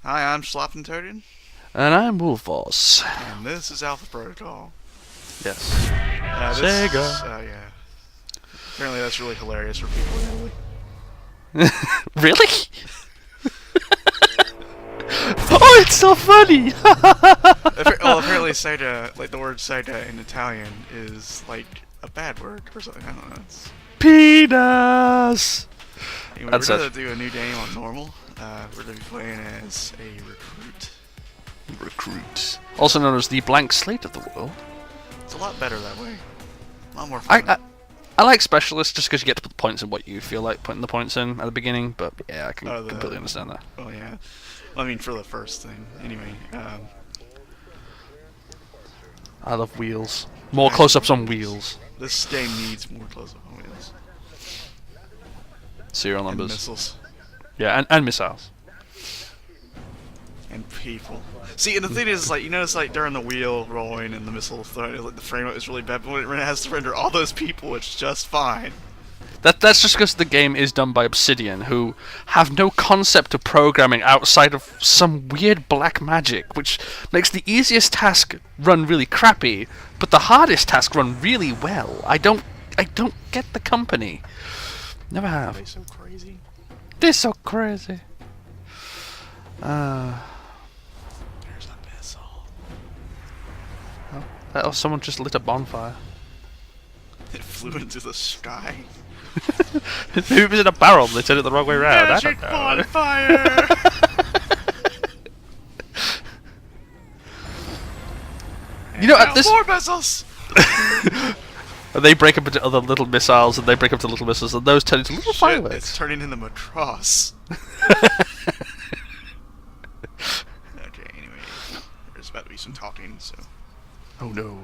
Hi, I'm Schlappentodian, And I'm Wolfos. and this is Alpha Protocol. Yes. Yeah. Apparently that's really hilarious for people in Italy. Really? Oh, it's so funny! Well, apparently Saida, like the word Saida in Italian, is like a bad word or something. I don't know. Penis! Anyway, That's we're it. gonna do a new game on normal. We're gonna be playing as a recruit. Recruit. Also known as the blank slate of the world. It's a lot better that way. A lot more fun. I like specialists just because you get to put the points in what you feel like putting the points in at the beginning, but yeah, I can completely understand that. Oh yeah. I mean, for the first thing. Anyway. I love wheels. More close-ups on wheels. This game needs more close-up on wheels. Serial And numbers. missiles. Yeah, and missiles. And people. See, and the thing is, like, you notice, like, during the wheel rolling and the missile throwing, like, the frame rate is really bad, but when it has to render all those people, it's just fine. That's just because the game is done by Obsidian, who have no concept of programming outside of some weird black magic, which makes the easiest task run really crappy, but the hardest task run really well. I don't get the company. Never have. They're so crazy. They're so crazy. There's a missile. Oh, someone just lit a bonfire. It flew into the sky. Maybe it was in a barrel and they turned it the wrong way around. Magic I don't know. bonfire! You know, at this, More missiles! and they break up into other little missiles, and they break up into little missiles, and those turn into little Shit, fireworks. it's turning into Macross. Okay, anyway. There's about to be some talking, so... Oh no.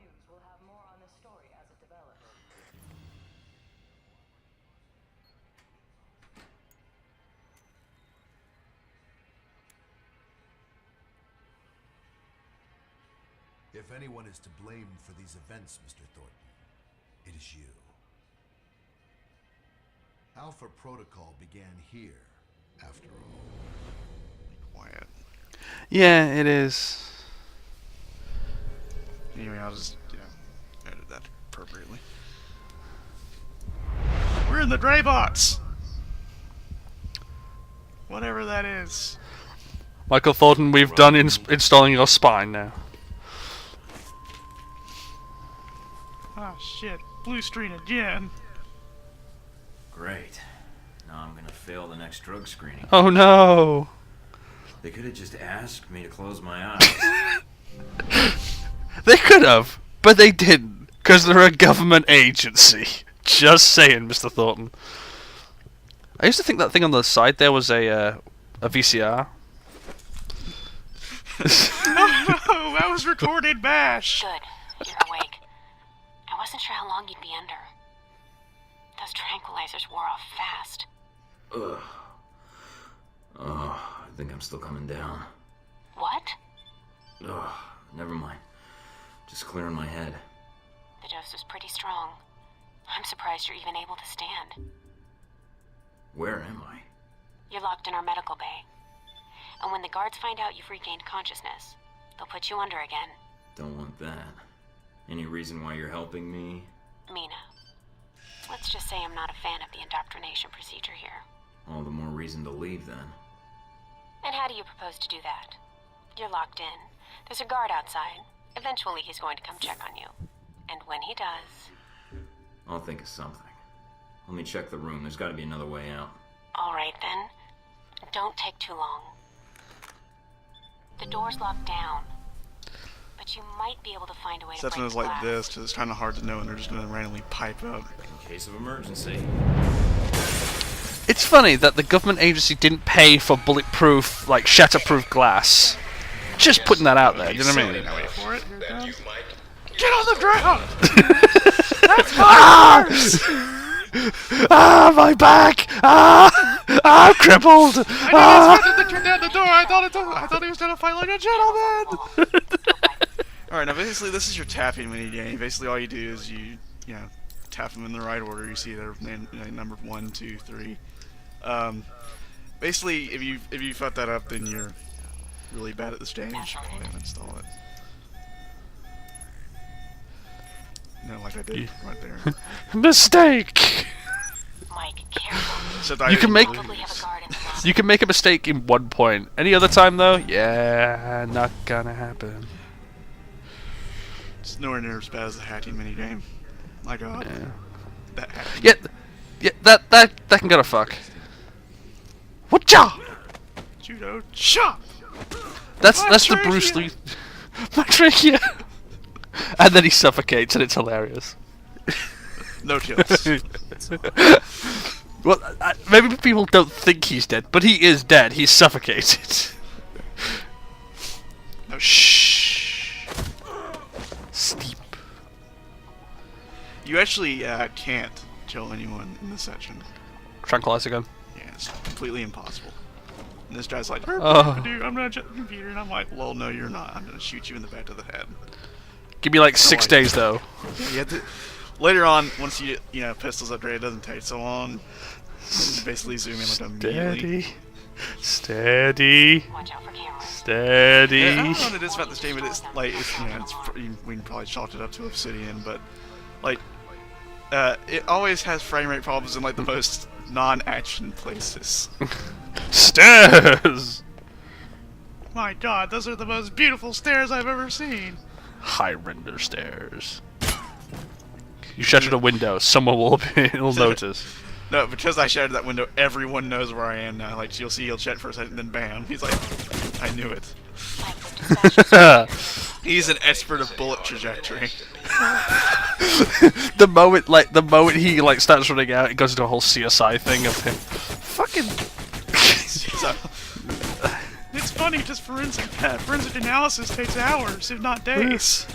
News will have more on this story as it develops. If anyone is to blame for these events, Mr. Thornton, it is you. Alpha Protocol began here, after all. Quiet. Yeah, it is. Anyway, I'll just, edit that appropriately. We're in the Dreybots! Whatever that is. Michael Thornton, we've done installing your spine now. Ah, shit. Blue screen again. Great. Now I'm gonna fail the next drug screening. Oh no. They could have just asked me to close my eyes. They could have, but they didn't, because they're a government agency. Just saying, Mr. Thornton. I used to think that thing on the side there was a VCR. Oh, that was recorded MASH! Good. You're awake. I wasn't sure how long you'd be under. Those tranquilizers wore off fast. Ugh. Oh, I think I'm still coming down. What? Ugh, never mind. Just clearing my head. The dose was pretty strong. I'm surprised you're even able to stand. Where am I? You're locked in our medical bay. And when the guards find out you've regained consciousness, they'll put you under again. Don't want that. Any reason why you're helping me? Mina. Let's just say I'm not a fan of the indoctrination procedure here. All the more reason to leave then. And how do you propose to do that? You're locked in. There's a guard outside. Eventually he's going to come check on you. And when he does... I'll think of something. Let me check the room. There's gotta be another way out. All right, then. Don't take too long. The door's locked down. But you might be able to find a way to Except break when it's the like glass. this, because it's kind of hard to know, and they're just going to randomly pipe up. In case of emergency. It's funny that the government agency didn't pay for bulletproof, like shatterproof glass. Just putting that out there, you know what I mean? Wait for it. Here it comes. Get on the ground! That's mine! Ah, my back! Ah, I'm crippled! I Ah. didn't expect him to turn down the door. I thought he was going to fight like a gentleman. Alright, now basically this is your tapping mini game. Basically all you do is you know, tap them in the right order. You see they're numbered 1, 2, 3. Basically, if you fuck that up, then you're really bad at this game. You should probably uninstall it. No, like I did right there. Mistake. Mike, careful. Except I You can didn't make- lose. Probably have a guard in the lobby. You can make a mistake in 1 point. Any other time though, yeah, not gonna happen. It's nowhere near as bad as the hacking mini game. My God, Yeah. that hacking. Yeah, that can go to fuck. Whatcha? Judo chop. That's My the Bruce trachea. Lee. My trachea. And then he suffocates, and it's hilarious. No kills. Well, maybe people don't think he's dead, but he is dead. He's suffocated. No Shh. Steep. You actually can't kill anyone in this section. Tranquilizer gun. Yeah, it's completely impossible. And this guy's like, Oh. dude, I'm not at the computer, and I'm like, well, no, you're not. I'm gonna shoot you in the back of the head. Give me like 6 like- days though. Yeah, you have to. Later on, once you pistols upgrade, it doesn't take so long. You basically zoom in like immediately. Steady. Watch out for cameras. Steady. Yeah, I don't know what it is about this game, but it's like we can probably chalk it up to Obsidian, but like it always has frame rate problems in like the most non-action places. Stairs. My God, those are the most beautiful stairs I've ever seen. High render stairs. You shattered a window. Someone will notice. No, because I shattered that window, everyone knows where I am now. Like you'll see, he'll check for a second, then bam, he's like, I knew it. Mike, we've dispatched He's an expert of bullet trajectory. the moment he like starts running out, it goes into a whole CSI thing of him. Fucking. So, it's funny, just forensic analysis takes hours, if not days.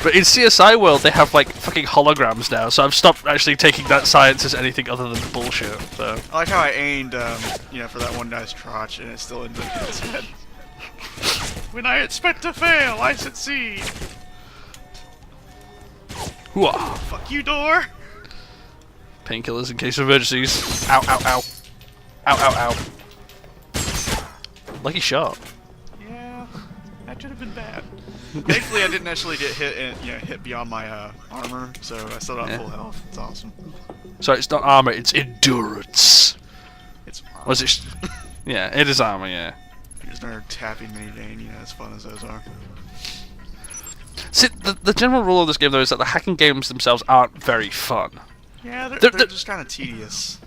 But in CSI world, they have like fucking holograms now, so I've stopped actually taking that science as anything other than bullshit. So. I like how I aimed, for that one guy's crotch, and it still ended up in his head. When I expect to fail, I succeed. Hooah. Fuck you, door. Painkillers in case of emergencies. Ow, ow, ow. Ow, ow, ow. Lucky shot. Yeah, that should have been bad. Thankfully, I didn't actually get hit beyond my armor, so I still got Yeah. full health. It's awesome. So it's not armor, it's endurance. It's Was it? Yeah, it is armor. Yeah. There's no tapping mini game, as fun as those are. See, the general rule of this game though is that the hacking games themselves aren't very fun. Yeah, they're They're- just kind of tedious.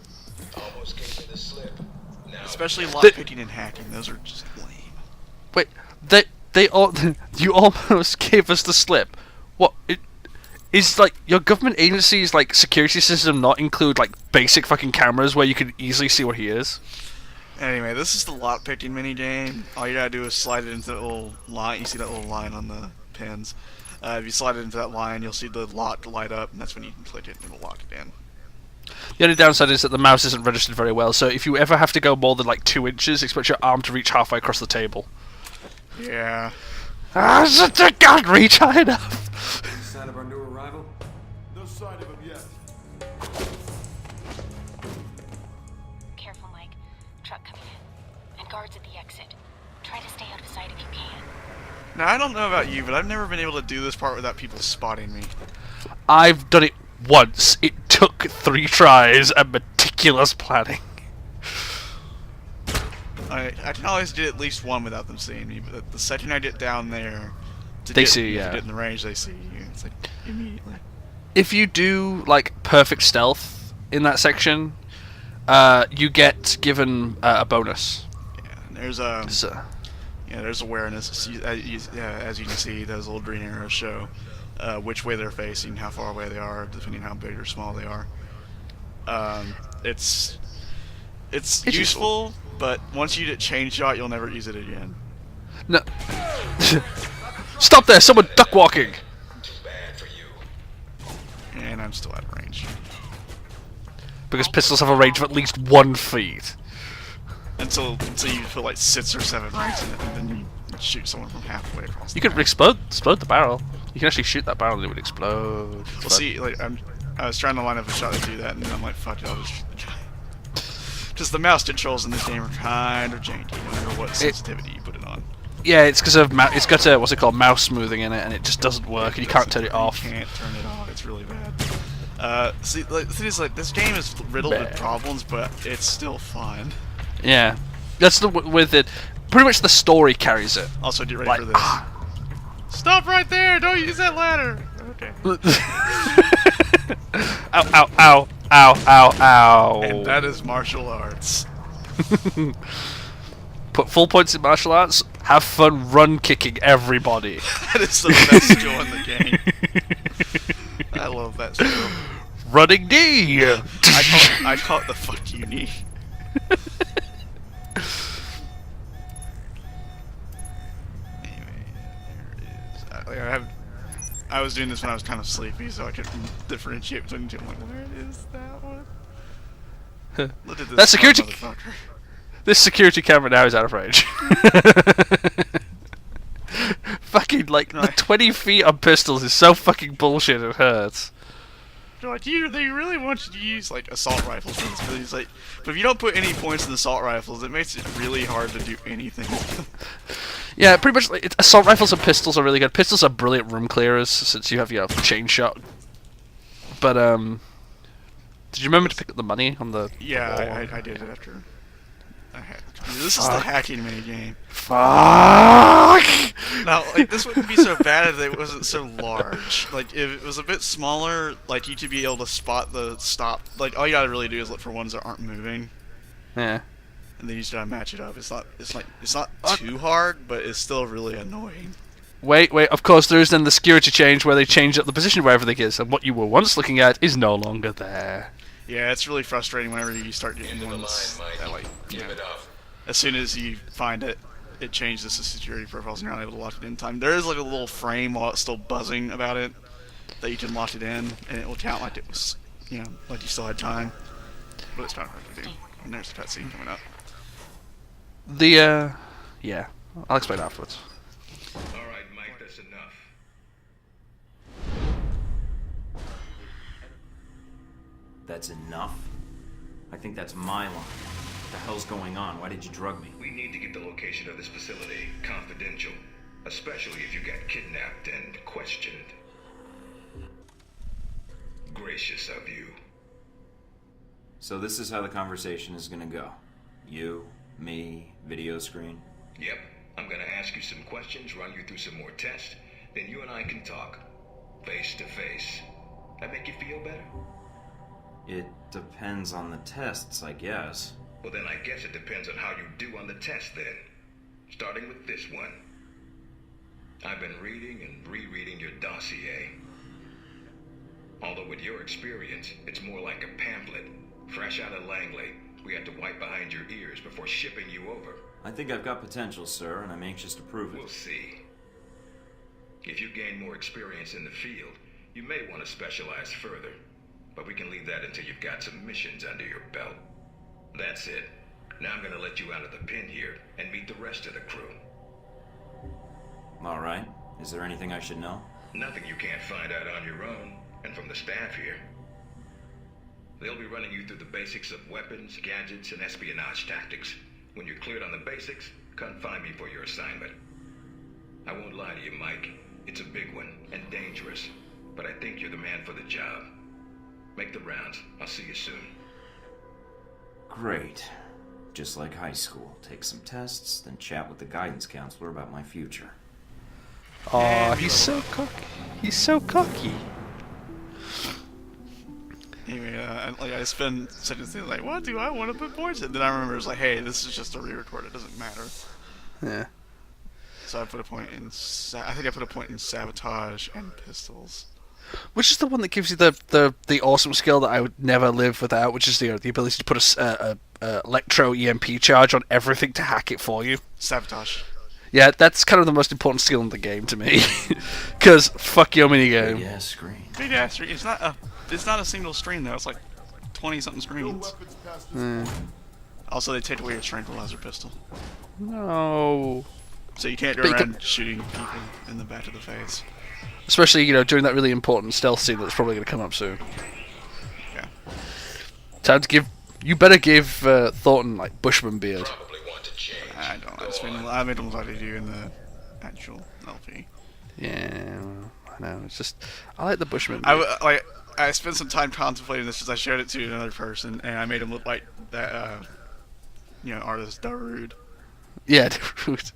Almost came to the slip. Now Especially The- lockpicking and hacking. Those are just lame. Wait, they all you almost gave us the slip. What? Is like your government agency's like security system not include like basic fucking cameras where you can easily see where he is? Anyway, this is the lockpicking mini game. All you gotta do is slide it into that little line. You see that little line on the pins. If you slide it into that line, you'll see the lock light up, and that's when you can click it and it'll lock it in. The only downside is that the mouse isn't registered very well, so if you ever have to go more than like 2 inches, expect your arm to reach halfway across the table. Yeah. I can't reach high enough. Sign of our new arrival? No sign of him yet. Careful, Mike. Truck coming in. And guards at the exit. Try to stay out of sight if you can. Now, I don't know about you, but I've never been able to do this part without people spotting me. I've done it once. It took 3 tries and meticulous planning. I can always do at least one without them seeing me, but the second I get down there, They see you, to yeah. get in the range, they see you. It's like immediately. If you do like perfect stealth in that section, you get given a bonus. Yeah, and there's a So, there's awareness. As you can see, those little green arrows show which way they're facing, how far away they are, depending on how big or small they are. It's useful, but once you get chain shot, you'll never use it again. no. Stop there! Someone duck walking. too bad for you. And I'm still out of range. Because pistols have a range of at least 1 feet. Until you put like 6 or 7 ranks in it, and then shoot someone from halfway across. You the could map. explode the barrel. You can actually shoot that barrel and it would explode. It's Well, fun. see, like I was trying to line up a shot to do that, and then I'm like, fuck it, I'll just shoot the guy. Because the mouse controls in this game are kind of janky, no matter what sensitivity you put it on. Yeah, it's because of it's got a what's it called, mouse smoothing in it, and it just doesn't work, and you can't turn it off. You can't turn it off. It's really bad. See, like, the thing is, like, this game is riddled with Bad. problems, but it's still fun. Yeah, that's the with it. Pretty much the story carries it. Also, get ready Like, for this. Stop right there! Don't use that ladder! Okay. Ow! Ow! Ow! Ow! Ow! Ow! And that is martial arts. Put full points in martial arts. Have fun run kicking everybody. That is the best skill in the game. I love that skill. Running D. I call it the fuck you knee. Anyway, there it is. I was doing this when I was kind of sleepy, so I could differentiate between the two. I'm like, where is that one? Look at this. That security- smart motherfucker. This security camera now is out of range. Fucking like the 20 feet on pistols is so fucking bullshit. It hurts. They're like, they really want you to use like assault rifles for this. Really, it's like, but if you don't put any points in assault rifles, it makes it really hard to do anything. Yeah, pretty much. Like, assault rifles and pistols are really good. Pistols are brilliant room clearers since you have your chain shot. But did you remember to pick up the money on the? Yeah, the wall? I did it after. This is the hacking mini game. Fuck. Now, like, this wouldn't be so bad if it wasn't so large. Like, if it was a bit smaller, like, you could be able to spot the stop. Like, all you gotta really do is look for ones that aren't moving, Yeah. and then you just gotta match it up. It's not too hard, but it's still really annoying. Wait. Of course, there is then the security change where they change up the position where everything is, and what you were once looking at is no longer there. Yeah, it's really frustrating whenever you start getting End of the ones line, that, Mike. like, Give it up. as soon as you find it, it changes the security profiles and you're not able to lock it in time. There is like a little frame while it's still buzzing about it that you can lock it in, and it will count like it was, like you still had time. But it's kind of hard to do. And there's a cutscene coming up. Yeah, I'll explain afterwards. All right, Mike, that's enough. That's enough? I think that's my line. What the hell's going on? Why did you drug me? We need to get the location of this facility confidential, especially if you got kidnapped and questioned. Gracious of you. So this is how the conversation is gonna go. You, me, video screen. Yep, I'm gonna ask you some questions, run you through some more tests, then you and I can talk. Face to face. That make you feel better? It depends on the tests, I guess. Well, then I guess it depends on how you do on the test then. Starting with this one. I've been reading and rereading your dossier. Although with your experience, it's more like a pamphlet. Fresh out of Langley, we had to wipe behind your ears before shipping you over. I think I've got potential, sir, and I'm anxious to prove We'll it. see. If you gain more experience in the field, you may want to specialize further. But we can leave that until you've got some missions under your belt. That's it. Now I'm gonna let you out of the pen here and meet the rest of the crew. All right. Is there anything I should know? Nothing you can't find out on your own, and from the staff here. They'll be running you through the basics of weapons, gadgets, and espionage tactics. When you're cleared on the basics, come find me for your assignment. I won't lie to you, Mike. It's a big one, and dangerous. But I think you're the man for the job. Make the rounds. I'll see you soon. Great. Just like high school. Take some tests, then chat with the guidance counselor about my future. Oh, he's so cocky. He's so cocky. Anyway, I spend seconds thinking, like, what do I want to put points in? Then I remember it's like, hey, this is just a re-record. It doesn't matter. Yeah. So I put a point in. I think I put a point in sabotage and pistols. Which is the one that gives you the awesome skill that I would never live without, which is the ability to put a electro EMP charge on everything to hack it for you. Sabotage. Yeah, that's kind of the most important skill in the game to me. Because fuck your minigame. Yeah, screen. Big ass screen. It's not a single screen though. It's like 20 something screens. Mm. Also, they take away your tranquilizer pistol. No. So you can't go But you around shooting people in the back of the face. Especially, during that really important stealth scene that's probably going to come up soon. Yeah. Time to give... You better give Thornton, like, Bushman beard. I don't know. I made him look like they do in the actual LP. Yeah, I know. It's just... I like the Bushman beard. I spent some time contemplating this because I showed it to another person, and I made him look like that, artist Darude. Yeah, dude.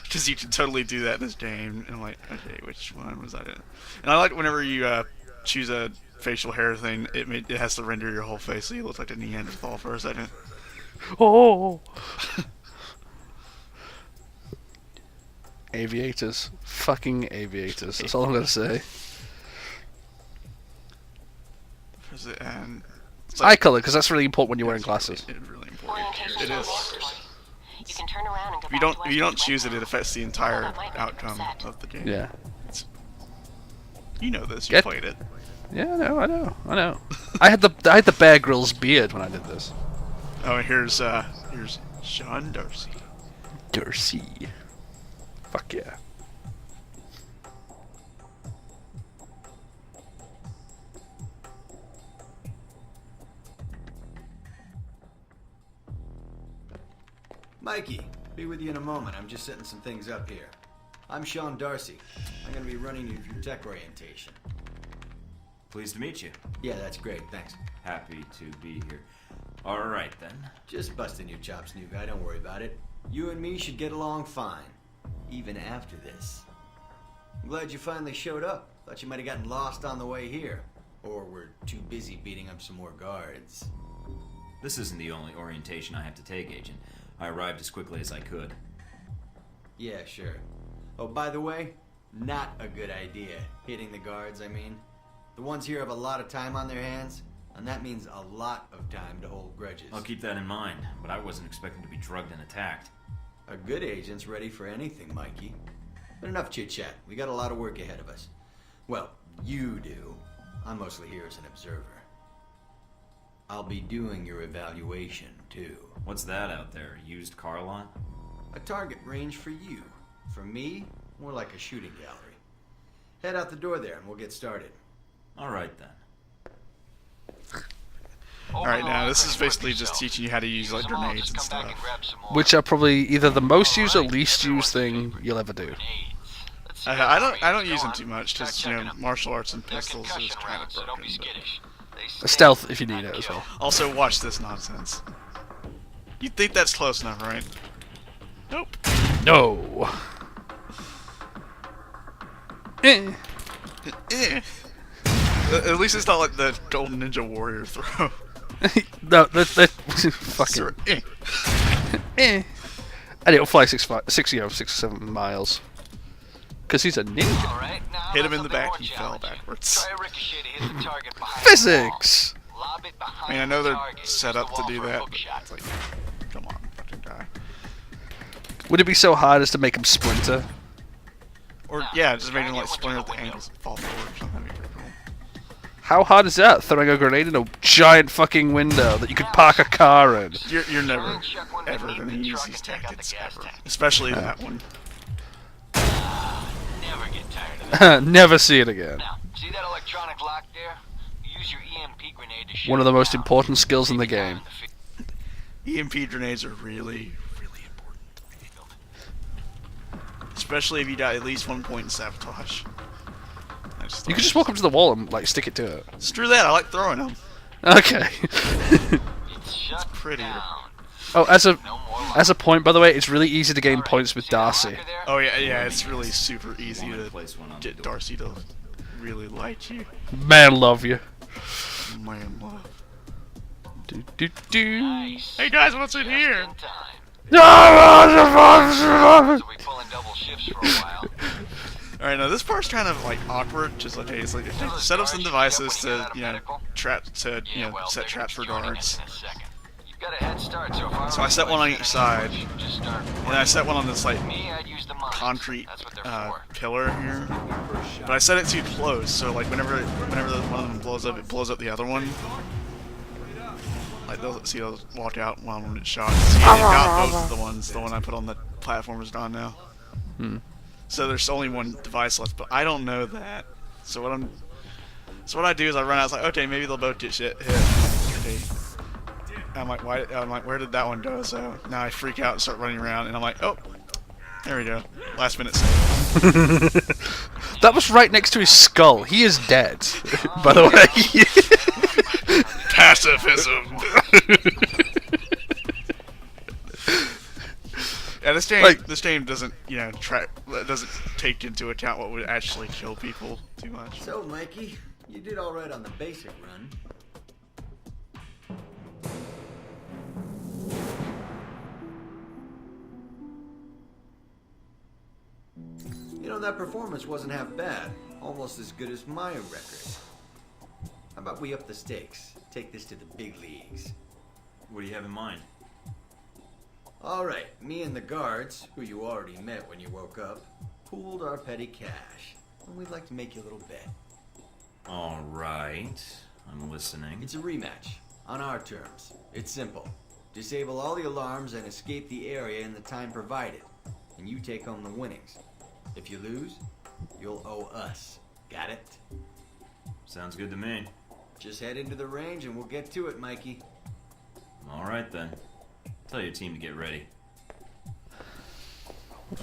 Because you can totally do that in this game. And I'm like, okay, which one was I in? And I like whenever you choose a facial hair thing, it has to render your whole face so you look like a Neanderthal for a second. Oh! Aviators. Fucking aviators. That's all I'm going to say. And Eye colour, because that's really important when you're wearing glasses. It's really important. Orientation It is is. You can turn around and go If you back don't, to if you don't where choose it, went it from. affects the entire That might make it outcome upset. of the game. Yeah. You know this. You Get- played it. Yeah, I know. I had the Bear Grylls beard when I did this. Oh, and here's Sean Darcy. Darcy. Fuck yeah. Mikey, be with you in a moment. I'm just setting some things up here. I'm Sean Darcy. I'm going to be running you through tech orientation. Pleased to meet you. Yeah, that's great. Thanks. Happy to be here. All right, then. Just busting your chops, new guy. Don't worry about it. You and me should get along fine, even after this. I'm glad you finally showed up. Thought you might have gotten lost on the way here. Or were too busy beating up some more guards. This isn't the only orientation I have to take, Agent. I arrived as quickly as I could. Yeah, sure. Oh, by the way, not a good idea. Hitting the guards, I mean. The ones here have a lot of time on their hands, and that means a lot of time to hold grudges. I'll keep that in mind, but I wasn't expecting to be drugged and attacked. A good agent's ready for anything, Mikey. But enough chit-chat. We got a lot of work ahead of us. Well, you do. I'm mostly here as an observer. I'll be doing your evaluation, too. What's that out there? A used car lot? A target range for you. For me, more like a shooting gallery. Head out the door there and we'll get started. All right, then. Alright, now this is basically just teaching you how to use like grenades and stuff. Which are probably either the most used or least used thing you'll ever do. I don't use them too much because martial arts and pistols is kind of broken. But Stealth if you need it as well. also, watch this nonsense. You think that's close enough, right? Nope. No. Eh. Eh. At least it's not like the Golden Ninja Warrior throw. No, that fucking. Eh. Eh. And it'll fly 6 or 7 miles. Because he's a ninja. Hit him in the back, he fell backwards. Physics! I mean, I know they're set up to do that, but it's like, come on, fucking die. Would it be so hard as to make him splinter? Or, yeah, just make him like splinter at the ankles and fall forward or something. That'd be pretty cool. How hard is that? Throwing a grenade in a giant fucking window that you could park a car in. You're never, ever gonna use these tactics, ever. Especially that one. Never get tired of that. Never see it again. Now, see that electronic lock there? Use your EMP grenade to shut One of the it most down. important skills in the game. EMP grenades are really, really important. Especially if you got at least 1 point in sabotage. You could just walk up to the wall and like stick it to it. Screw that, I like throwing them. Okay. It's shut Prettier. down. Oh, as No more a point, by the way, it's really easy to gain points with See that Darcy. locker there? Oh yeah, it's really super easy Wanna to place one on the get door. Darcy to really like you. Man, love you. Man, love. Do, do, do. Nice. Hey guys, what's in Just here? in time. No! So we pulling double shifts for a while. Alright, now this part's kind of like awkward. Just like, hey, it's like set up some devices to, set traps for guards. You've got a head start so far. So I set one on each side, Just start. and I set one on this like Me, I'd use the mines. concrete That's what they're for. pillar here. But I set it too close, so like whenever one of them blows up, it blows up the other one. they'll walk out while I'm getting shot. See, I got both of the ones. The one I put on the platform is gone now. So there's only one device left, but I don't know that. So what I do is I run out. It's like, okay, maybe they'll both get hit. Okay. I'm like, why? I'm like, where did that one go? So now I freak out and start running around, and I'm like, oh, there we go. Last minute save. That was right next to his skull. He is dead, by the way. Pacifism. Yeah, this game doesn't, doesn't take into account what would actually kill people too much. So, Mikey, you did all right on the basic run. You know, that performance wasn't half bad. Almost as good as my record. How about we up the stakes? Take this to the big leagues. What do you have in mind? Alright, me and the guards, who you already met when you woke up, pooled our petty cash. And we'd like to make you a little bet. Alright, I'm listening. It's a rematch, on our terms. It's simple. Disable all the alarms and escape the area in the time provided. And you take home the winnings. If you lose, you'll owe us. Got it? Sounds good to me. Just head into the range and we'll get to it, Mikey. Alright then. Tell your team to get ready.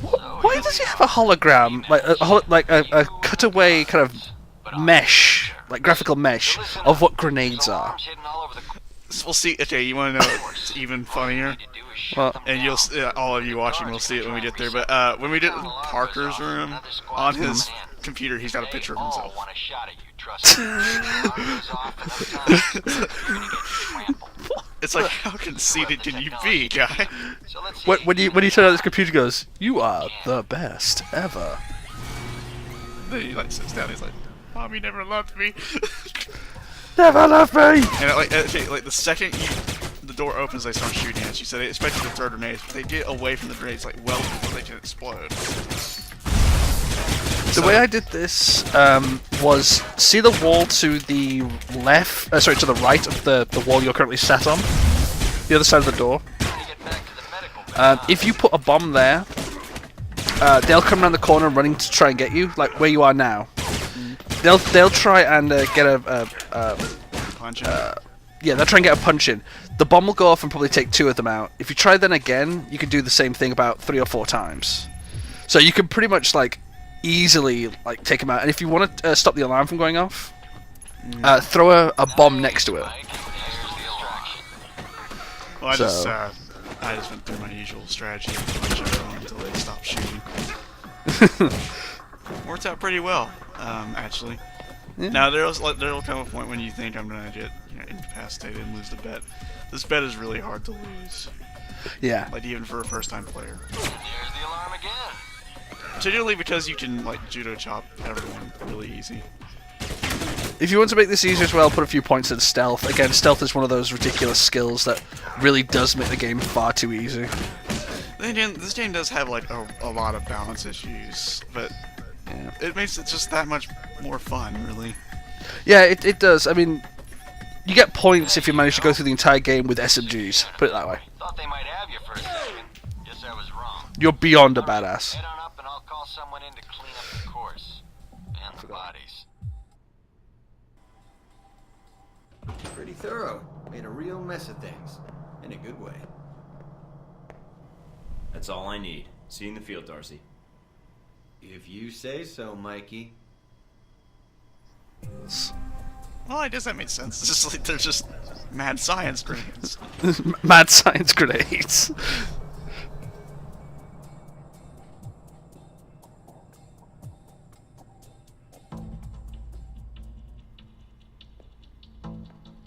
Why does he have a hologram, like a cutaway kind of mesh, like graphical mesh of what grenades are? We'll see. Okay, you want to know what's even funnier? Well, And you'll, all of you watching will see it when we get there. But when we get in Parker's room, on his computer, he's got a picture of himself. It's like, how conceited can you be, guy? when you turn on his computer, he goes, "You are the best ever." Then he like sits down. He's like, "Mommy never loved me." Never left me. And like the second the door opens, they start shooting at you. So they expected to throw grenades, but they get away from the grenades like well before they can explode. The way I did this was see the wall to the left, to the right of the wall you're currently sat on, the other side of the door. If you put a bomb there, they'll come around the corner running to try and get you, like where you are now. They'll try and get a Punch yeah, they'll try and get a punch in. The bomb will go off and probably take 2 of them out. If you try then again, you can do the same thing about 3 or 4 times. So you can pretty much like easily like take them out. And if you want to stop the alarm from going off, throw a bomb next to it. Well, I just went through my usual strategy and punch everyone until they stop shooting. Worked out pretty well, actually. Yeah. Now there'll come a point when you think I'm gonna get incapacitated and lose the bet. This bet is really hard to lose. Yeah. Like even for a first-time player. There's the alarm again. Particularly because you can like judo chop everyone really easy. If you want to make this easier as well, put a few points in stealth. Again, stealth is one of those ridiculous skills that really does make the game far too easy. Then again, this game does have like a lot of balance issues, but Yeah. it makes it just that much more fun, really. Yeah, it does. I mean, you get points if you manage to go through the entire game with SMGs. Put it that way. Thought they might have you for a second. Guess I was wrong. You're beyond a badass. Head on up and I'll call someone in to clean up the course. And the bodies. Pretty thorough. Made a real mess of things. In a good way. That's all I need. See you in the field, Darcy. If you say so, Mikey. Well, I guess that makes sense. It's just like they're just mad science grenades. Mad science grenades.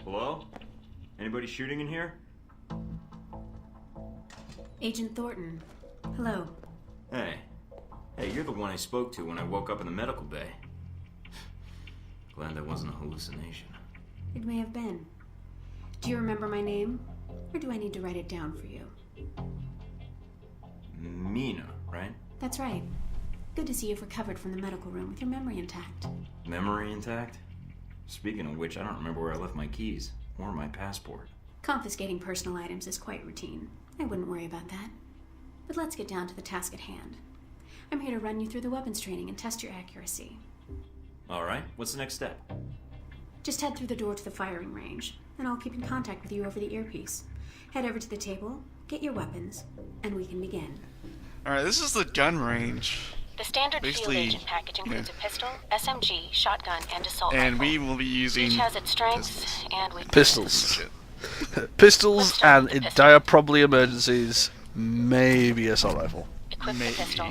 Hello? Anybody shooting in here? Agent Thornton. Hello. Hey. Hey, you're the one I spoke to when I woke up in the medical bay. Glad that wasn't a hallucination. It may have been. Do you remember my name? Or do I need to write it down for you? Mina, right? That's right. Good to see you've recovered from the medical room with your memory intact. Memory intact? Speaking of which, I don't remember where I left my keys or my passport. Confiscating personal items is quite routine. I wouldn't worry about that. But let's get down to the task at hand. I'm here to run you through the weapons training and test your accuracy. Alright, what's the next step? Just head through the door to the firing range, and I'll keep in contact with you over the earpiece. Head over to the table, get your weapons, and we can begin. Alright, this is the gun range. The standard Basically, field agent package includes a pistol, SMG, shotgun, and assault And rifle. we will be using Each has its strengths and weaknesses. Pistols. shit. Pistols, and in dire probably emergencies, maybe assault rifle. Equip Maybe. the pistol.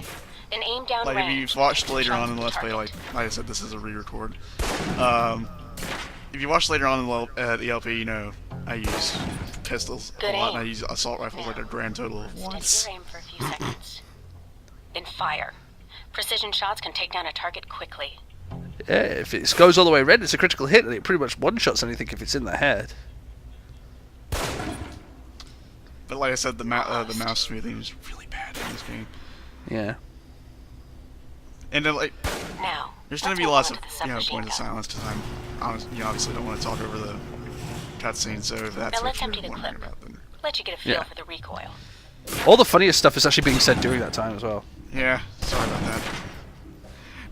Then aim down Like, range. if you've watched and later shoot on in the Let's shots Play, at like the I said, this is a re-record. If you watch later on in the LP, you know I use pistols Good a lot, aim. and I use assault rifles like a grand total of target. once. Steady your aim for a few seconds. Then fire. Precision shots can take down a target quickly. Yeah, if it goes all the way red, it's a critical hit, and it pretty much one-shots anything if it's in the head. But like I said, the mouse smoothing is really bad in this game. Yeah. And then, like, Now, there's gonna let's be move lots on of to the points submachine of gun. silence because I'm obviously don't want to talk over the cutscene. So if that's Now what let's you're empty the wondering clip. about, then Let you get a feel Yeah. for the recoil. All the funniest stuff is actually being said during that time as well. yeah, sorry about that.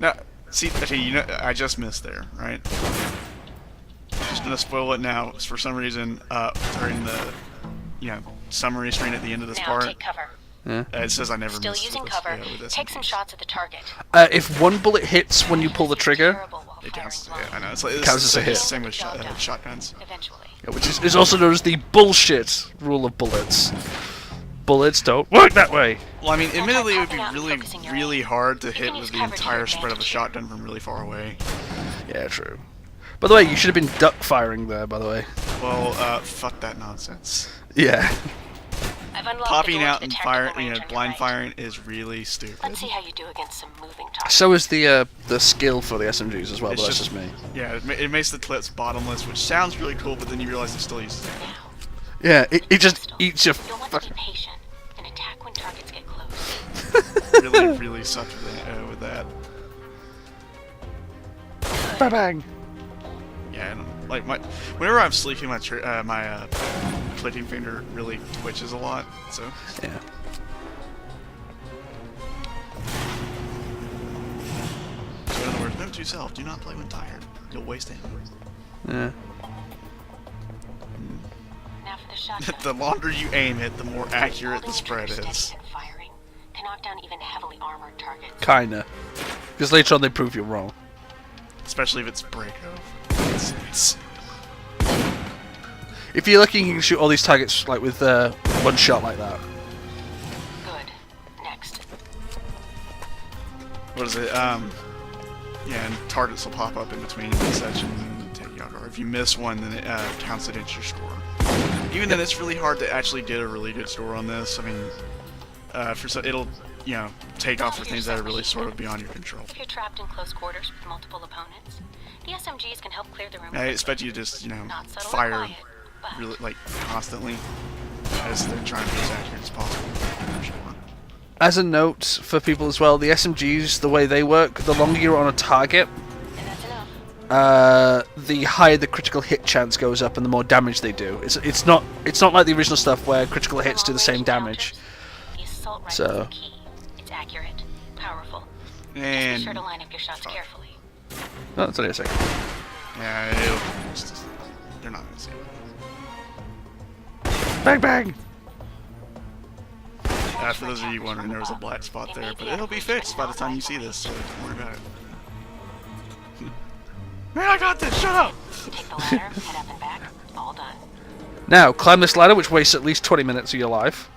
Now, see, okay, you know, I just missed there, right? Just gonna spoil it now. For some reason, during the summary screen at the end of this Now part, take cover. Yeah. It says I never Still missed using this, cover. with this Take some piece. shots at the target. If one bullet hits when you pull the trigger, Terrible while It firing counts. blind. Yeah, I know. It's like it's Counts as a hit. Same with shotguns. Eventually. which is also known as the bullshit rule of bullets. Bullets don't work that way. Well, I mean, admittedly, it would be Popping out and really, focusing your really aim. hard to You hit can with use the cover to your entire spread of a advantage. shotgun from really far away. Yeah, true. By the way, you should have been duck firing there, by the way. Well, fuck that nonsense. Yeah. I've unlocked the Popping door to out the and tactical fire, range on your blind right. firing is really stupid. Let's see how you do against some moving targets. So is the skill for the SMGs as well, It's but that's just- just me. Yeah, it makes the clips bottomless, which sounds really cool, but then you realize it still uses it. Now, Yeah, it just eats your you'll want to be fucking... patient and attack when targets get close. Really, really sucked with that. Bang bang. Yeah, and like whenever I'm sleeping, my clicking finger really twitches a lot. So Yeah. in other words, note to yourself: do not play when tired. You'll waste ammo. Yeah. Now for the shotgun. The longer you aim it, the more accurate Holding the spread trigger is. steady and firing can knock down even heavily armored targets. Kinda. Because later on they prove you're wrong. Especially if it's Breako. It's If you're lucky, you can shoot all these targets like with one shot like that. Good. Next. what is it? Yeah, and targets will pop up in between the section and take you out. Or if you miss one, then it counts it into your score. Even then, it's really hard to actually get a really good score on this. I mean, it'll take off for things that are really sort of beyond your control. If you're trapped in close quarters with multiple opponents, the SMGs can help clear the room. I expect you to just Not subtle or fire quiet, but really like constantly as they're trying to be as accurate as possible. As a note for people as well, the SMGs, the way they work, the longer you're on a target, and that's enough. the higher the critical hit chance goes up and the more damage they do. It's not like the original stuff where critical hits do the same damage. The assault rifle So- is the key. It's accurate, powerful. Just be And sure to line up your shots carefully. Oh, it's only a second. yeah, they're not gonna see it. Bang bang! For those of you wondering, there was a black spot there, but it'll be fixed by the time you see this, so don't worry about it. Man, I got this! Shut up! Take the ladder, head up and back. All done. Now, climb this ladder, which wastes at least 20 minutes of your life.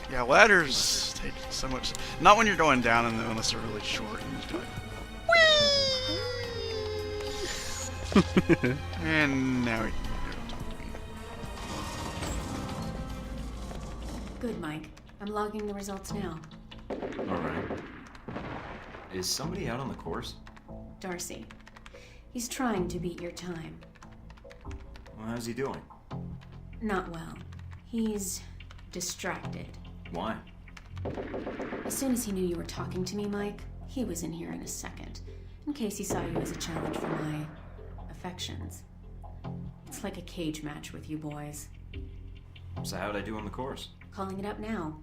Yeah, ladders take so much. Not when you're going down, and unless they're really short. And just go like, and now you can talk to me. Good, Mike. I'm logging the results now. Alright. Is somebody out on the course? Darcy. He's trying to beat your time. Well, how's he doing? Not well. He's distracted. Why? As soon as he knew you were talking to me, Mike, he was in here in a second, in case he saw you as a challenge for my affections. It's like a cage match with you boys. So how'd I do on the course? Calling it up now.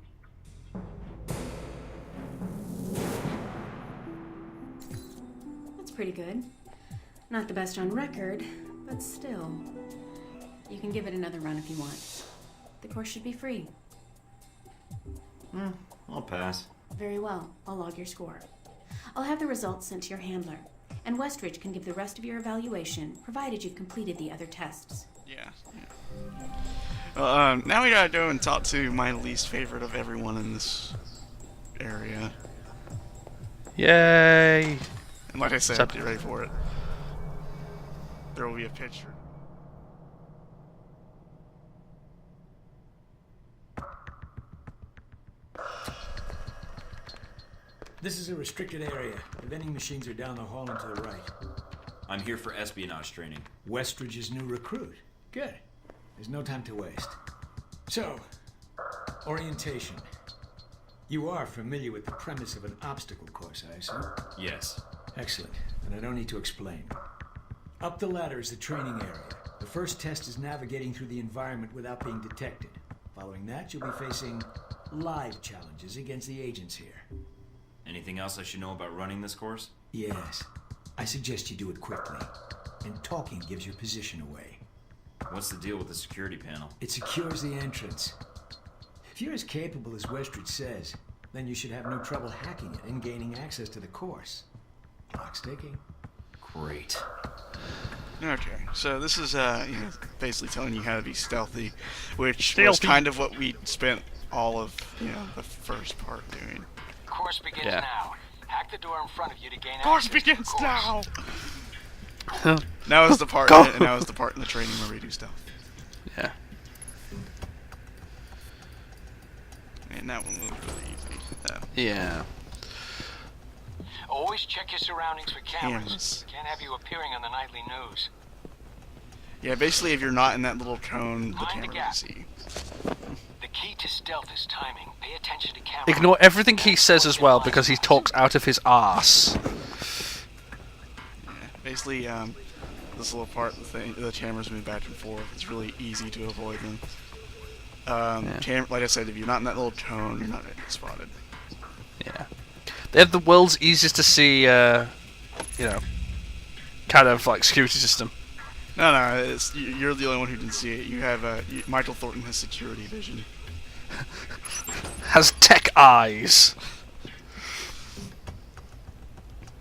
That's pretty good. Not the best on record, but still. You can give it another run if you want. The course should be free. I'll pass. Very well. I'll log your score. I'll have the results sent to your handler, and Westridge can give the rest of your evaluation, provided you've completed the other tests. Yeah. Now we gotta go and talk to my least favorite of everyone in this area. Yay! And like I said, Except- get ready for it. There will be a picture. This is a restricted area. The vending machines are down the hall and to the right. I'm here for espionage training. Westridge's new recruit. Good. There's no time to waste. So, orientation. You are familiar with the premise of an obstacle course, I assume? Yes. Excellent. And I don't need to explain. Up the ladder is the training area. The first test is navigating through the environment without being detected. Following that, you'll be facing live challenges against the agents here. Anything else I should know about running this course? Yes. I suggest you do it quickly. And talking gives your position away. What's the deal with the security panel? It secures the entrance. If you're as capable as Westridge says, then you should have no trouble hacking it and gaining access to the course. Clock's ticking. Great. Okay, so this is basically telling you how to be stealthy, which was Stealthy. kind of what we spent all of the first part doing. Course begins Yeah. now. Hack the door in front of you to gain Course access to the begins course. now. Now is the part. Go. And now is the part in the training where we do stealth. Yeah. And that one was really easy. Yeah. Always check your surroundings for cameras. Cameras. Can't have you appearing on the nightly news. Yeah, basically, if you're not in that little cone, the Mind the camera will gap. see. The key to stealth is timing. Pay attention to camera. Ignore everything he says as well because he talks out of his arse. Yeah, basically, this little part, the cameras move back and forth. It's really easy to avoid them. Like I said, if you're not in that little cone, you're not gonna get spotted. Yeah. They have the world's easiest to see, kind of like security system. No, you're the only one who didn't see it. You have Michael Thornton has security vision. Has tech eyes.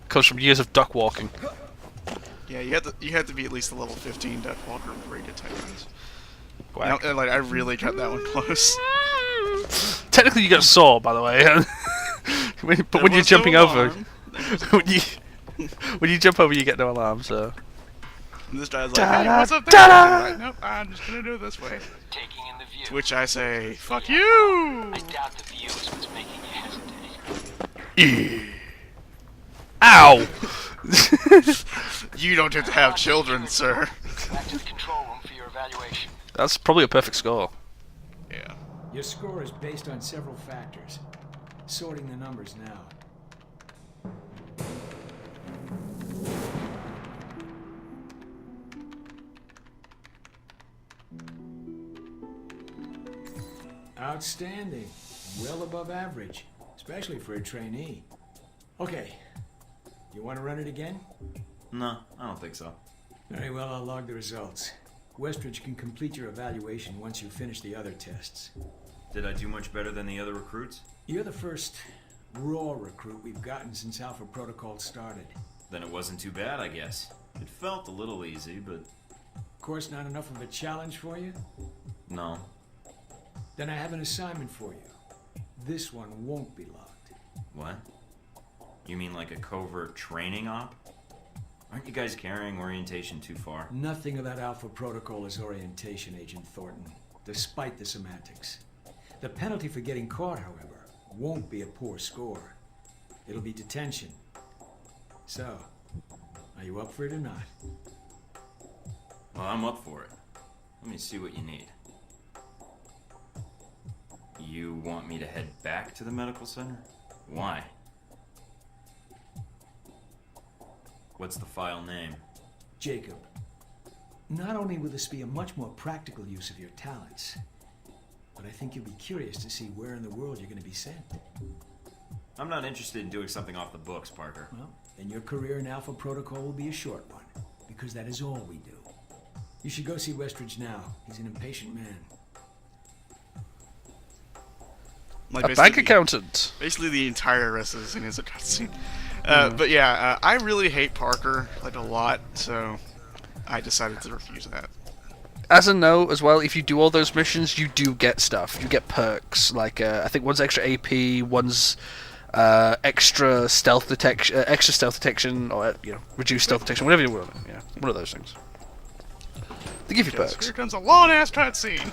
Comes from years of duck walking. Yeah, you had to be at least a level 15 Duck Walker before you get tech eyes. Whack. And, I really cut that one close. Technically, you get saw, by the way. But when you're jumping over, when you jump over, you get no alarm. So. And this guy's like, hey, what's up there? Ta-da! I'm like, nope, I'm just gonna do it this way. Taking in the view. To which I say, fuck you! I doubt the view is what's making you hesitate. Ow! You don't get to have children, sir. Back to the control room for your evaluation. That's probably a perfect score. Yeah. Your score is based on several factors. Sorting the numbers now. Outstanding. Well above average, especially for a trainee. Okay. You want to run it again? No, I don't think so. Very well, I'll log the results. Westridge can complete your evaluation once you finish the other tests. Did I do much better than the other recruits? You're the first raw recruit we've gotten since Alpha Protocol started. Then it wasn't too bad, I guess. It felt a little easy, but Of course, not enough of a challenge for you? no. Then I have an assignment for you. This one won't be logged. What? You mean like a covert training op? Aren't you guys carrying orientation too far? Nothing about Alpha Protocol is orientation, Agent Thornton, despite the semantics. The penalty for getting caught, however, won't be a poor score. It'll be detention. So, are you up for it or not? Well, I'm up for it. Let me see what you need. You want me to head back to the medical center? Why? What's the file name? Jacob, not only will this be a much more practical use of your talents, but I think you'll be curious to see where in the world you're going to be sent. I'm not interested in doing something off the books, Parker. Well, then your career in Alpha Protocol will be a short one, because that is all we do. You should go see Westridge now. He's an impatient man. Like A basically bank accountant. Basically, the entire rest of the scene is a cutscene. But yeah, I really hate Parker like a lot, so I decided to refuse that. As a note as well, if you do all those missions, you do get stuff. You get perks, like I think one's extra AP, one's extra stealth detection, or reduced stealth detection, whatever you want. Yeah, one of those things. They give you Yes, perks. here comes a long-ass cutscene.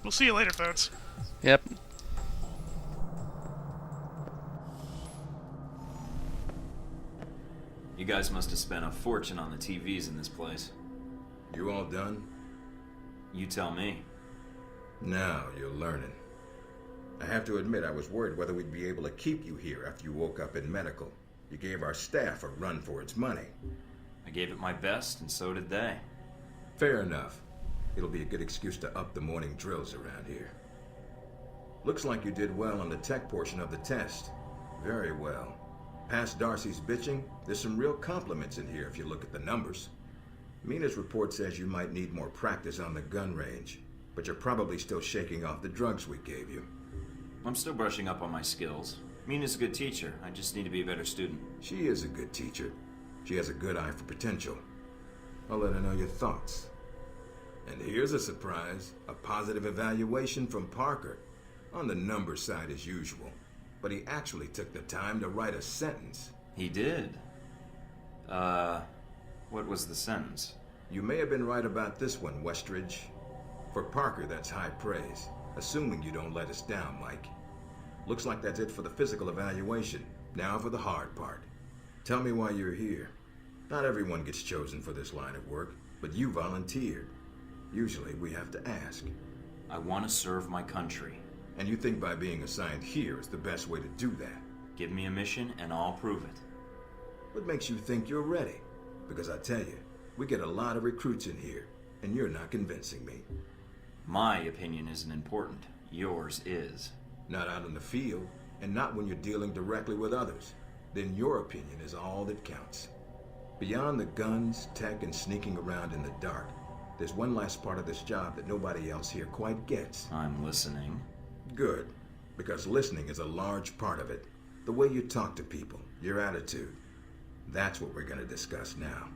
We'll see you later, folks. Yep. You guys must have spent a fortune on the TVs in this place. You all done? You tell me. Now you're learning. I have to admit I was worried whether we'd be able to keep you here after you woke up in medical. You gave our staff a run for its money. I gave it my best, and so did they. Fair enough. It'll be a good excuse to up the morning drills around here. Looks like you did well on the tech portion of the test. Very well. Past Darcy's bitching, there's some real compliments in here if you look at the numbers. Mina's report says you might need more practice on the gun range, but you're probably still shaking off the drugs we gave you. I'm still brushing up on my skills. Mina's a good teacher. I just need to be a better student. She is a good teacher. She has a good eye for potential. I'll let her know your thoughts. And here's a surprise, a positive evaluation from Parker. On the number side as usual, but he actually took the time to write a sentence. He did? What was the sentence? You may have been right about this one, Westridge. For Parker, that's high praise, assuming you don't let us down, Mike. Looks like that's it for the physical evaluation. Now for the hard part. Tell me why you're here. Not everyone gets chosen for this line of work, but you volunteered. Usually we have to ask. I want to serve my country. And you think by being assigned here is the best way to do that? Give me a mission and I'll prove it. What makes you think you're ready? Because I tell you, we get a lot of recruits in here, and you're not convincing me. My opinion isn't important. Yours is. Not out in the field, and not when you're dealing directly with others. Then your opinion is all that counts. Beyond the guns, tech, and sneaking around in the dark, there's one last part of this job that nobody else here quite gets. I'm listening. Good, because listening is a large part of it. The way you talk to people, your attitude. That's what we're going to discuss now.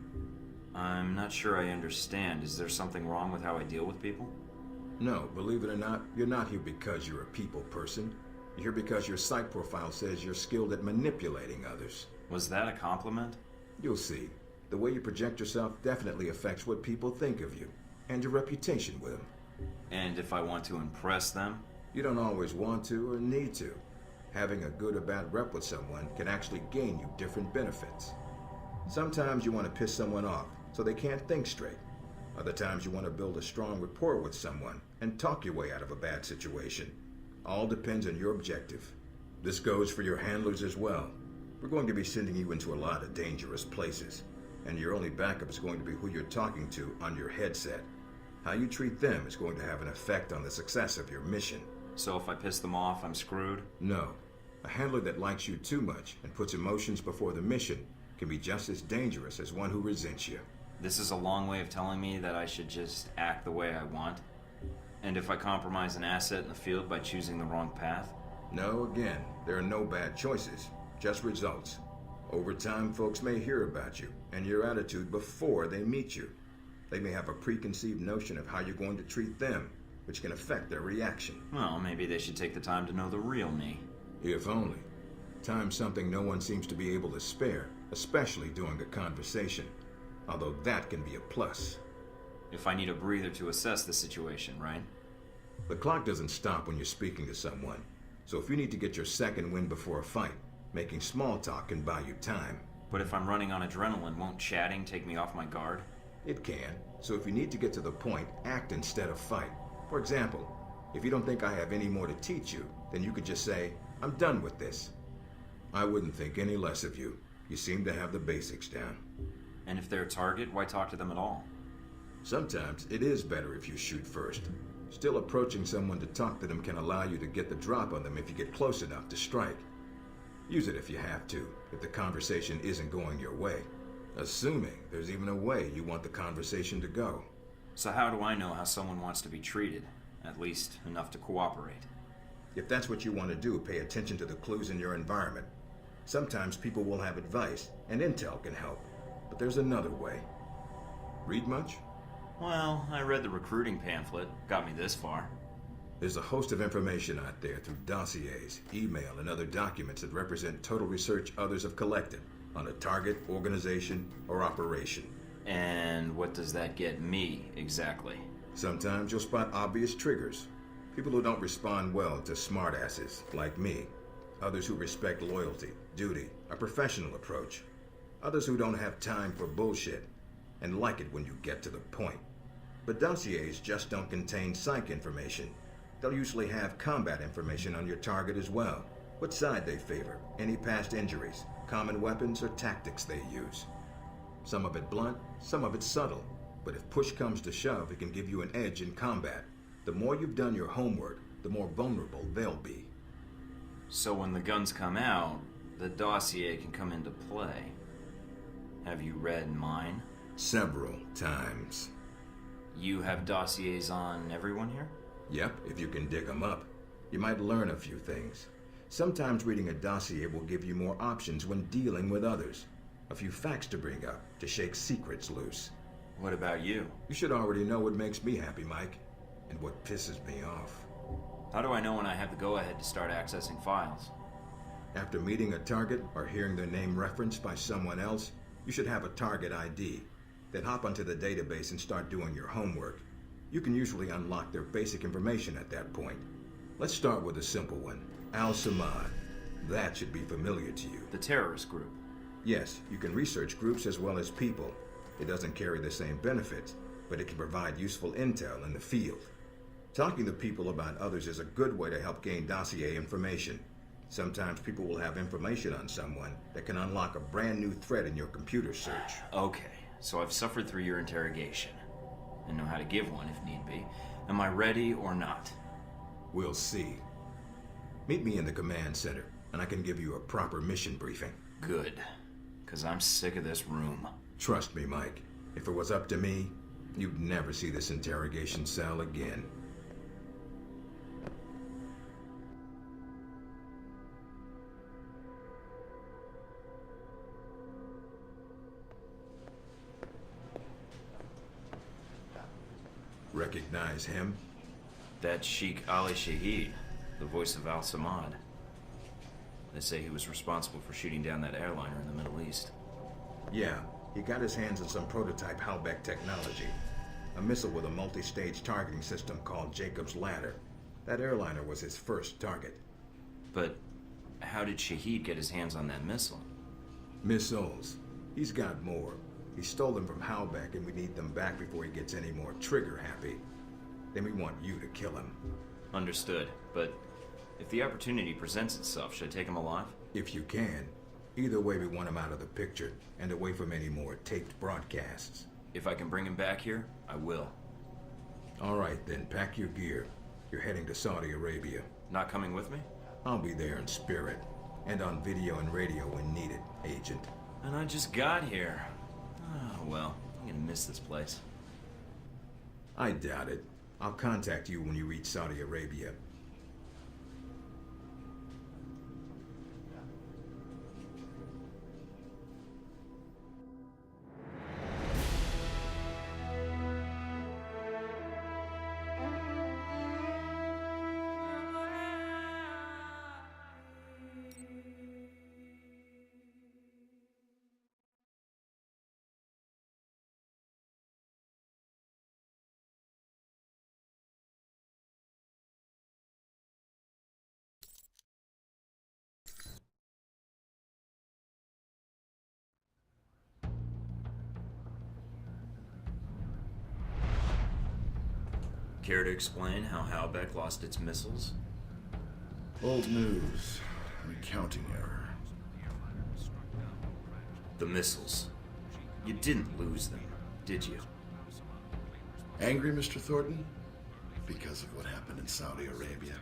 I'm not sure I understand. Is there something wrong with how I deal with people? No, believe it or not, you're not here because you're a people person. You're here because your psych profile says you're skilled at manipulating others. Was that a compliment? You'll see. The way you project yourself definitely affects what people think of you, and your reputation with them. And if I want to impress them? You don't always want to or need to. Having a good or bad rep with someone can actually gain you different benefits. Sometimes you want to piss someone off so they can't think straight. Other times you want to build a strong rapport with someone and talk your way out of a bad situation. All depends on your objective. This goes for your handlers as well. We're going to be sending you into a lot of dangerous places, and your only backup is going to be who you're talking to on your headset. How you treat them is going to have an effect on the success of your mission. So if I piss them off, I'm screwed? No. A handler that likes you too much and puts emotions before the mission can be just as dangerous as one who resents you. This is a long way of telling me that I should just act the way I want? And if I compromise an asset in the field by choosing the wrong path? No, again, there are no bad choices, just results. Over time, folks may hear about you and your attitude before they meet you. They may have a preconceived notion of how you're going to treat them, which can affect their reaction. Well, maybe they should take the time to know the real me. If only. Time's something no one seems to be able to spare, especially during a conversation. Although that can be a plus. If I need a breather to assess the situation, right? The clock doesn't stop when you're speaking to someone. So if you need to get your second win before a fight, making small talk can buy you time. But if I'm running on adrenaline, won't chatting take me off my guard? It can. So if you need to get to the point, act instead of fight. For example, if you don't think I have any more to teach you, then you could just say, I'm done with this. I wouldn't think any less of you. You seem to have the basics down. And if they're a target, why talk to them at all? Sometimes it is better if you shoot first. Still, approaching someone to talk to them can allow you to get the drop on them if you get close enough to strike. Use it if you have to, if the conversation isn't going your way. Assuming there's even a way you want the conversation to go. So how do I know how someone wants to be treated? At least enough to cooperate. If that's what you want to do, pay attention to the clues in your environment. Sometimes people will have advice, and intel can help. But there's another way. Read much? Well, I read the recruiting pamphlet. Got me this far. There's a host of information out there through dossiers, email, and other documents that represent total research others have collected on a target, organization, or operation. And what does that get me, exactly? Sometimes you'll spot obvious triggers. People who don't respond well to smartasses, like me. Others who respect loyalty, duty, a professional approach. Others who don't have time for bullshit, and like it when you get to the point. But dossiers just don't contain psych information. They'll usually have combat information on your target as well. What side they favor, any past injuries, common weapons or tactics they use. Some of it blunt, some of it subtle. But if push comes to shove, it can give you an edge in combat. The more you've done your homework, the more vulnerable they'll be. So when the guns come out, the dossier can come into play. Have you read mine? Several times. You have dossiers on everyone here? Yep, if you can dig them up. You might learn a few things. Sometimes reading a dossier will give you more options when dealing with others. A few facts to bring up, to shake secrets loose. What about you? You should already know what makes me happy, Mike, and what pisses me off. How do I know when I have the go-ahead to start accessing files? After meeting a target or hearing their name referenced by someone else, you should have a target ID. Then hop onto the database and start doing your homework. You can usually unlock their basic information at that point. Let's start with a simple one. Al-Samad. That should be familiar to you. The terrorist group? Yes, you can research groups as well as people. It doesn't carry the same benefits, but it can provide useful intel in the field. Talking to people about others is a good way to help gain dossier information. Sometimes people will have information on someone that can unlock a brand new thread in your computer search. Okay, so I've suffered through your interrogation and know how to give one if need be. Am I ready or not? We'll see. Meet me in the command center, and I can give you a proper mission briefing. Good, because I'm sick of this room. Trust me, Mike. If it was up to me, you'd never see this interrogation cell again. Recognize him? That's Sheikh Ali Shahid, the voice of Al-Samad. They say he was responsible for shooting down that airliner in the Middle East. Yeah, he got his hands on some prototype Halbech technology. A missile with a multi-stage targeting system called Jacob's Ladder. That airliner was his first target. But how did Shahid get his hands on that missile? Missiles. He's got more. He stole them from Halbech, and we need them back before he gets any more trigger-happy. Then we want you to kill him. Understood, but if the opportunity presents itself, should I take him alive? If you can. Either way, we want him out of the picture, and away from any more taped broadcasts. If I can bring him back here, I will. All right, then, pack your gear. You're heading to Saudi Arabia. Not coming with me? I'll be there in spirit, and on video and radio when needed, Agent. And I just got here. Oh, well, I'm gonna miss this place. I doubt it. I'll contact you when you reach Saudi Arabia. Care to explain how Halbech lost its missiles? Old news. Recounting error. The missiles. You didn't lose them, did you? Angry, Mr. Thornton? because of what happened in Saudi Arabia.